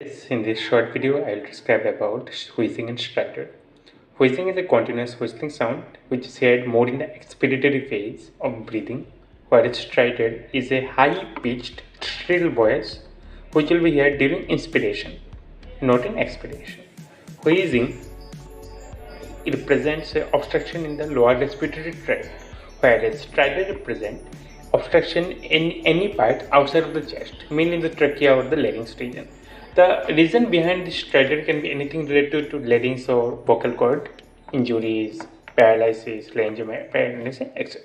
Yes, in this short video, I'll describe about wheezing and stridor. Wheezing is a continuous whistling sound which is heard more in the expiratory phase of breathing, whereas stridor is a high-pitched shrill voice which will be heard during inspiration, not in expiration. Wheezing represents obstruction in the lower respiratory tract, whereas stridor represents obstruction in any part outside of the chest, mainly the trachea or the larynx region. The reason behind this stridor can be anything related to larynx or vocal cord, injuries, paralysis, laryngeal paralysis, etc.